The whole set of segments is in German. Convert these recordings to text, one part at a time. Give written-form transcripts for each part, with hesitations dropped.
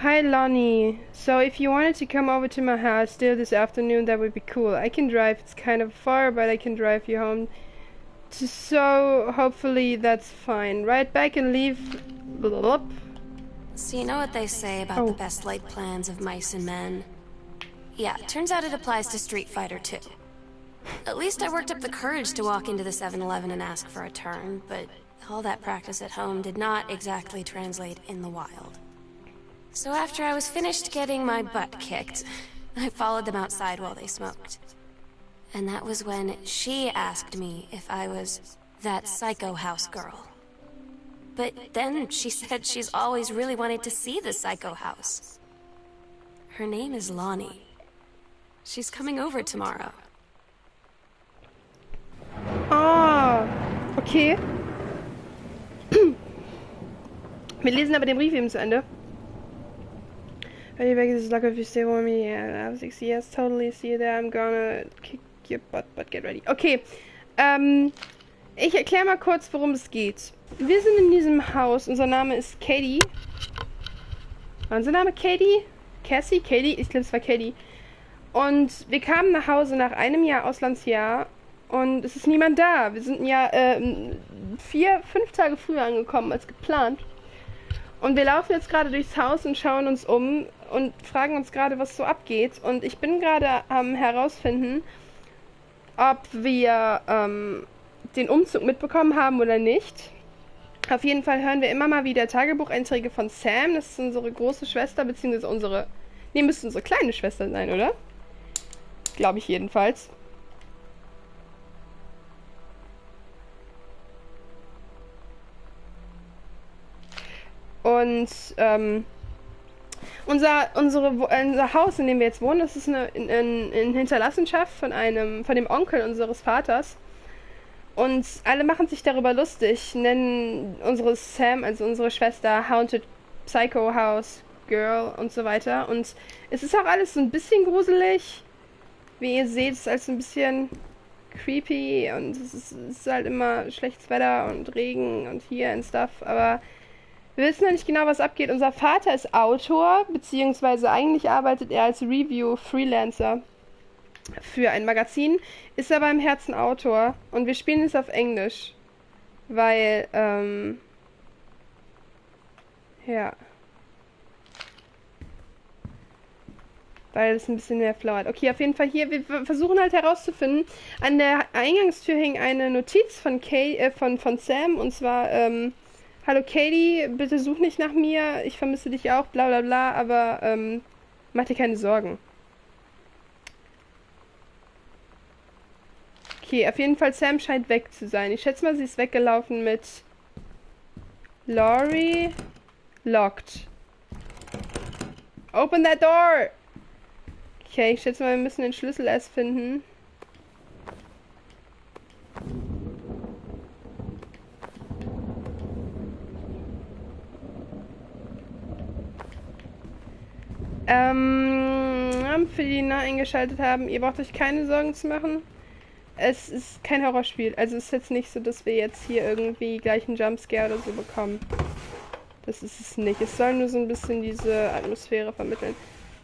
Hi Lonnie. So if you wanted to come over to my house still this afternoon, that would be cool. I can drive. It's kind of far, but I can drive you home. So hopefully that's fine. Right back and leave. Blah. So you know what they say about the best laid plans of mice and men? Yeah, turns out it applies to Street Fighter too. At least I worked up the courage to walk into the 7-Eleven and ask for a turn, but all that practice at home did not exactly translate in the wild. So after I was finished getting my butt kicked, I followed them outside while they smoked. And that was when she asked me if I was that psycho house girl. But then she said she's always really wanted to see the psycho house. Her name is Lonnie. She's coming over tomorrow. Ah, okay. Wir lesen aber den Brief eben zu Ende. This is lucky if you stay with me. Yeah, I have 6 years. Totally see you there. I'm gonna kick your butt, but get ready. Okay. Ich erkläre mal kurz, worum es geht. Wir sind in diesem Haus. Unser Name ist Katie. War unser Name Katie? Cassie? Katie? Ich glaube, es war Katie. Und wir kamen nach Hause nach einem Jahr Auslandsjahr. Und es ist niemand da. Wir sind ja 4, 5 Tage früher angekommen als geplant. Und wir laufen jetzt gerade durchs Haus und schauen uns um und fragen uns gerade, was so abgeht. Und ich bin gerade am herausfinden, ob wir den Umzug mitbekommen haben oder nicht. Auf jeden Fall hören wir immer mal wieder Tagebucheinträge von Sam. Das ist unsere große Schwester, beziehungsweise unsere... Nee, müsste unsere kleine Schwester sein, oder? Glaube ich jedenfalls. Und unser Haus, in dem wir jetzt wohnen, das ist eine Hinterlassenschaft von dem Onkel unseres Vaters. Und alle machen sich darüber lustig, nennen unsere Sam, also unsere Schwester, Haunted Psycho House Girl und so weiter. Und es ist auch alles so ein bisschen gruselig. Wie ihr seht, ist alles ein bisschen creepy und es ist halt immer schlechtes Wetter und Regen und hier und Stuff, aber wir wissen noch nicht genau, was abgeht. Unser Vater ist Autor, beziehungsweise eigentlich arbeitet er als Review-Freelancer für ein Magazin, ist aber im Herzen Autor und wir spielen es auf Englisch, weil, ja, weil es ein bisschen mehr Flow hat. Okay, auf jeden Fall hier, wir versuchen halt herauszufinden, an der Eingangstür hing eine Notiz von Sam, und zwar, hallo Katie, bitte such nicht nach mir, ich vermisse dich auch, bla bla bla, aber mach dir keine Sorgen. Okay, auf jeden Fall, Sam scheint weg zu sein. Ich schätze mal, sie ist weggelaufen mit Laurie. Locked. Open that door! Okay, ich schätze mal, wir müssen den Schlüssel erst finden. Für die nah eingeschaltet haben, ihr braucht euch keine Sorgen zu machen. Es ist kein Horrorspiel. Also es ist jetzt nicht so, dass wir jetzt hier irgendwie gleich einen Jumpscare oder so bekommen. Das ist es nicht. Es soll nur so ein bisschen diese Atmosphäre vermitteln.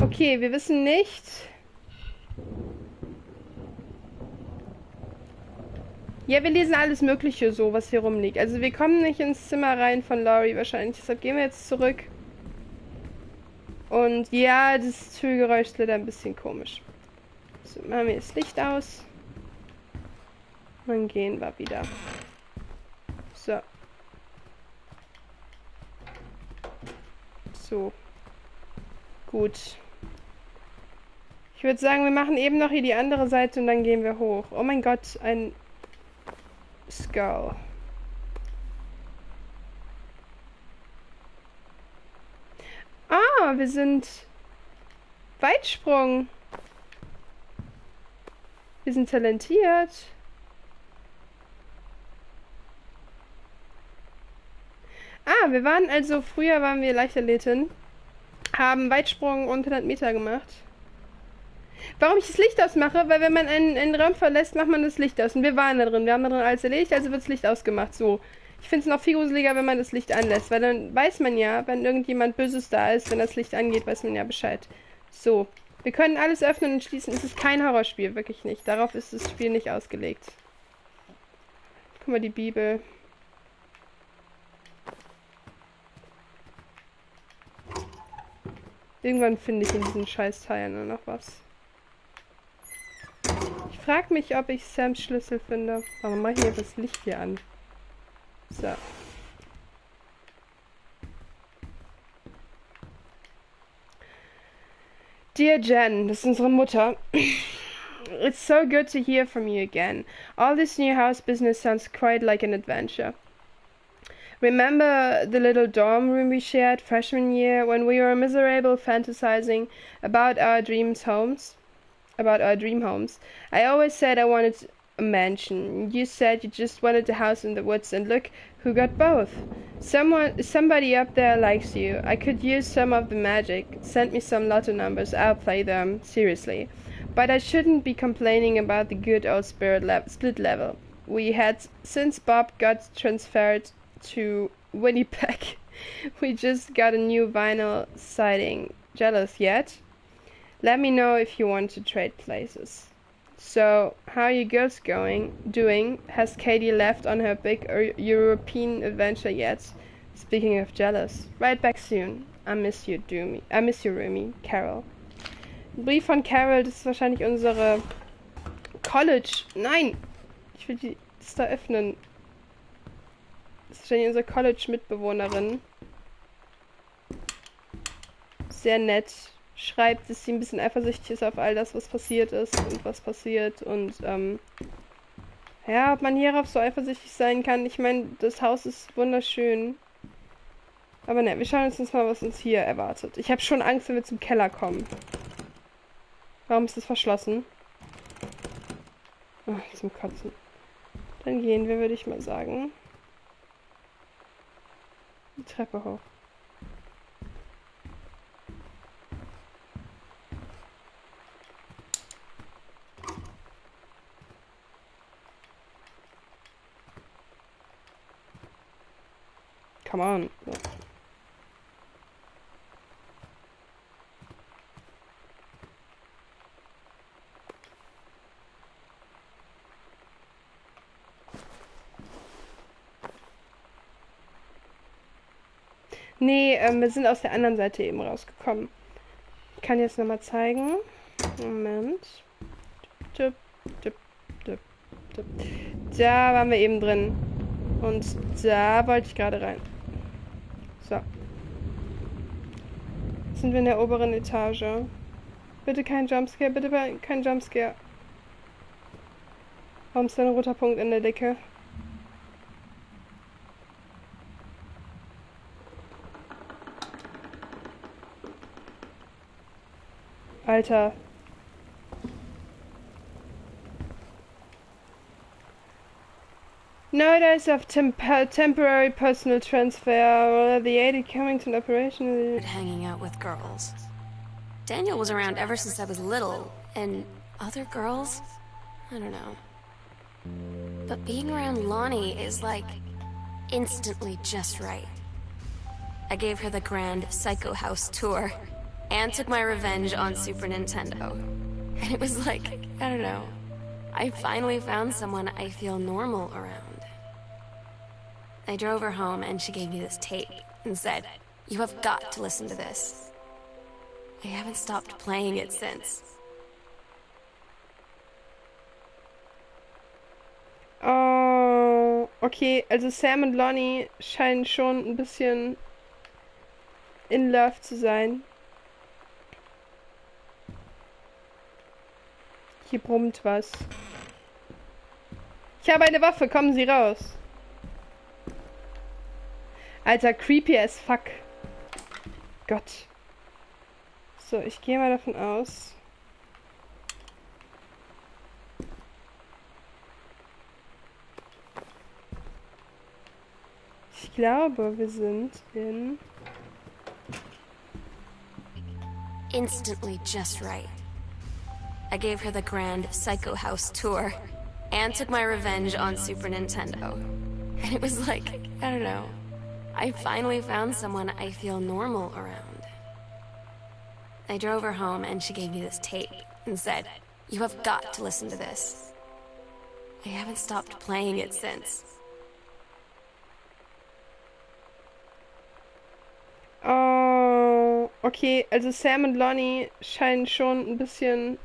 Okay, wir wissen nicht. Ja, wir lesen alles Mögliche so, was hier rumliegt. Also wir kommen nicht ins Zimmer rein von Laurie wahrscheinlich. Deshalb gehen wir jetzt zurück. Und ja, das Türgeräusch ist leider ein bisschen komisch. So, machen wir das Licht aus. Dann gehen wir wieder. So. So. Gut. Ich würde sagen, wir machen eben noch hier die andere Seite und dann gehen wir hoch. Oh mein Gott, ein Skull. Ah, wir sind Weitsprung. Wir sind talentiert. Ah, früher waren wir Leichtathletin, haben Weitsprung und 100 Meter gemacht. Warum ich das Licht ausmache? Weil wenn man einen Raum verlässt, macht man das Licht aus. Und wir waren da drin, wir haben da drin alles erledigt, also wird das Licht ausgemacht. So, Ich finde es noch viel gruseliger, wenn man das Licht anlässt, weil dann weiß man ja, wenn irgendjemand Böses da ist, wenn das Licht angeht, weiß man ja Bescheid. So, wir können alles öffnen und schließen. Es ist kein Horrorspiel, wirklich nicht. Darauf ist das Spiel nicht ausgelegt. Guck mal, die Bibel. Irgendwann finde ich in diesen Scheißteilen nur noch was. Ich frage mich, ob ich Sams Schlüssel finde. Warum mache ich hier das Licht hier an? So. Dear Jen, das ist unsere Mutter. It's so good to hear from you again. All this new house business sounds quite like an adventure. Remember the little dorm room we shared freshman year when we were miserable fantasizing about our dream homes? I always said I wanted a mansion. You said you just wanted a house in the woods, and look who got both. Somebody up there likes you. I could use some of the magic. Send me some lotto numbers. I'll play them. Seriously. But I shouldn't be complaining about the good old split level we had since Bob got transferred to Winnipeg. We just got a new vinyl siding. Jealous yet? Let me know if you want to trade places. So, how are you girls doing? Has Katie left on her big European adventure yet? Speaking of jealous, right back soon. I miss you, Rumi. Carol. Ein Brief von Carol, das ist wahrscheinlich unsere College. Nein! Ich will das da öffnen. Das ist wahrscheinlich unsere College-Mitbewohnerin. Sehr nett. Schreibt, dass sie ein bisschen eifersüchtig ist auf all das, was passiert ist und was passiert. Und, ja, ob man hierauf so eifersüchtig sein kann. Ich meine, das Haus ist wunderschön. Aber ne, wir schauen uns jetzt mal, was uns hier erwartet. Ich habe schon Angst, wenn wir zum Keller kommen. Warum ist das verschlossen? Ach, zum Kotzen. Dann gehen wir, würde ich mal sagen. Die Treppe hoch. Come on. So. Nee, wir sind aus der anderen Seite eben rausgekommen. Ich kann jetzt nochmal zeigen. Moment. Da waren wir eben drin. Und da wollte ich gerade rein. So. Sind wir in der oberen Etage. Bitte kein Jumpscare, bitte kein Jumpscare. Warum ist da ein roter Punkt in der Decke? Alter. Notice of temporary personal transfer. The aid coming to an operation. Hanging out with girls. Daniel was around ever since I was little, and other girls? I don't know. But being around Lonnie is like instantly just right. I gave her the grand Psycho House tour and took my revenge on Super Nintendo. And it was like, I don't know. I finally found someone I feel normal around. I drove her home and she gave me this tape and said, "You have got to listen to this." I haven't stopped playing it since. Oh, okay, also Sam und Lonnie scheinen schon ein bisschen in love zu sein. Hier brummt was. Ich habe eine Waffe, kommen Sie raus. Alter, creepy as fuck. Gott. So, ich gehe mal davon aus. Ich glaube, wir sind in... Instantly just right. I gave her the grand Psycho House tour and took my revenge on Super Nintendo. And it was like, I don't know, I finally found someone I feel normal around. I drove her home and she gave me this tape and said, "You have got to listen to this." I haven't stopped playing it since. Oh, okay, also Sam und Lonnie scheinen schon ein bisschen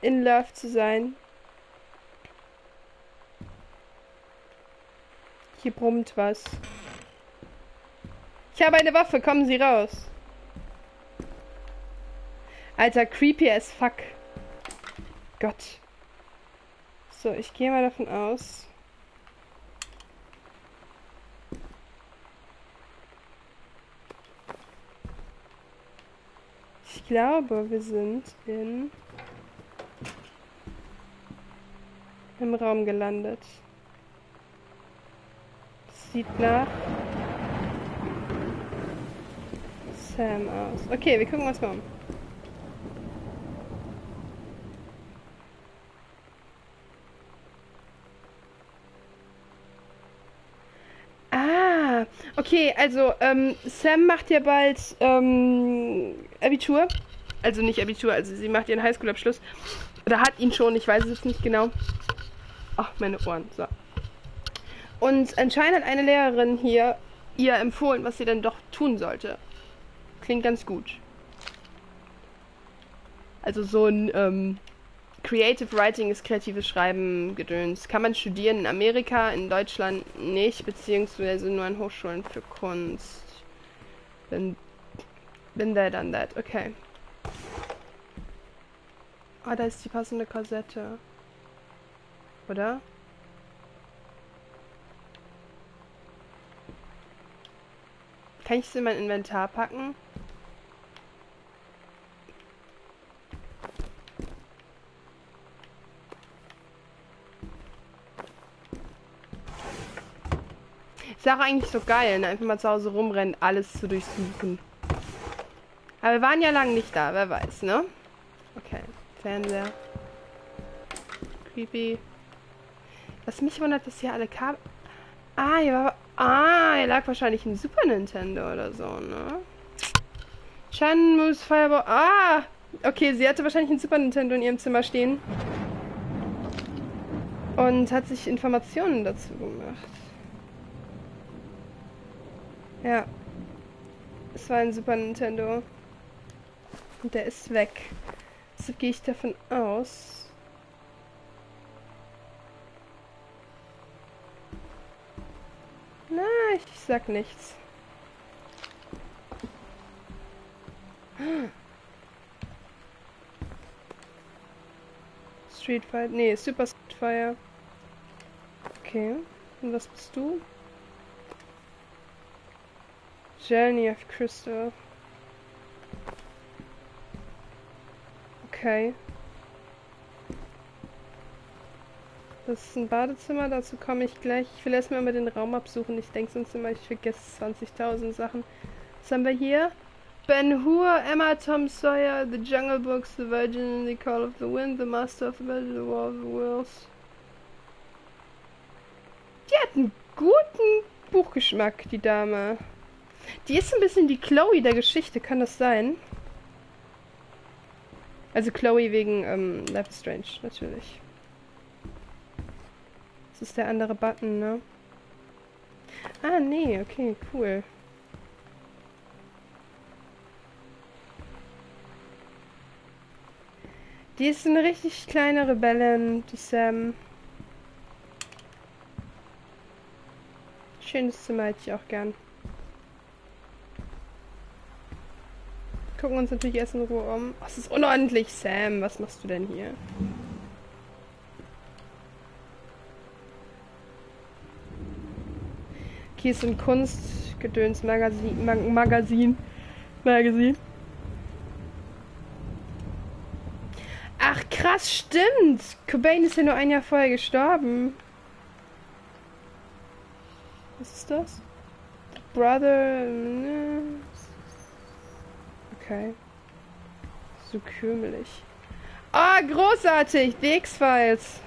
in love zu sein. Hier brummt was. Ich habe eine Waffe, kommen Sie raus. Alter, creepy as fuck. Gott. So, ich gehe mal davon aus. Ich glaube, wir sind im Raum gelandet. Das sieht nach Sam aus. Okay, wir gucken uns mal um. Ah, okay, also Sam macht ja bald Abitur. Also nicht Abitur, also sie macht ihren Highschool-Abschluss. Oder hat ihn schon, ich weiß es jetzt nicht genau. Ach, meine Ohren, so. Und anscheinend hat eine Lehrerin hier ihr empfohlen, was sie denn doch tun sollte. Klingt ganz gut. Also so ein Creative Writing ist kreatives Schreiben, Gedöns. Kann man studieren in Amerika, in Deutschland nicht, beziehungsweise nur an Hochschulen für Kunst. Been there, done that. Okay. Ah, da ist die passende Kassette. Oder? Kann ich sie in mein Inventar packen? Ist auch eigentlich so geil, ne? Einfach mal zu Hause rumrennen, alles zu durchsuchen. Aber wir waren ja lange nicht da, wer weiß, ne? Okay, Fernseher. Creepy. Was mich wundert, dass hier alle Kabel... Ah, hier lag wahrscheinlich ein Super Nintendo oder so, ne? Shenmue's Fireball... Ah! Okay, sie hatte wahrscheinlich ein Super Nintendo in ihrem Zimmer stehen. Und hat sich Informationen dazu gemacht. Ja. Es war ein Super Nintendo. Und der ist weg. Deshalb gehe ich davon aus... Na, ich sag nichts. Street Fighter. Nee, Super Street Fire. Okay. Und was bist du? Journey of Crystal. Okay. Das ist ein Badezimmer, dazu komme ich gleich. Ich will erstmal den Raum absuchen. Ich denke sonst immer, ich vergesse 20.000 Sachen. Was haben wir hier? Ben Hur, Emma, Tom Sawyer, The Jungle Books, The Virgin, The Call of the Wind, The Master of the World, The War of the Worlds. Die hat einen guten Buchgeschmack, die Dame. Die ist ein bisschen die Chloe der Geschichte, kann das sein? Also Chloe wegen Life is Strange, natürlich. Das ist der andere Button, ne? Ah, nee, okay, cool. Die ist eine richtig kleine Rebellin, die Sam. Schönes Zimmer hätte ich auch gern. Gucken uns natürlich erst in Ruhe um. Oh, es ist unordentlich, Sam. Was machst du denn hier? Hier ist ein Kunstgedöns-Magazin. Magazin. Ach krass, stimmt! Cobain ist ja nur ein Jahr vorher gestorben. Was ist das? Brother... Okay. So krümelig. Ah, großartig! The X-Files!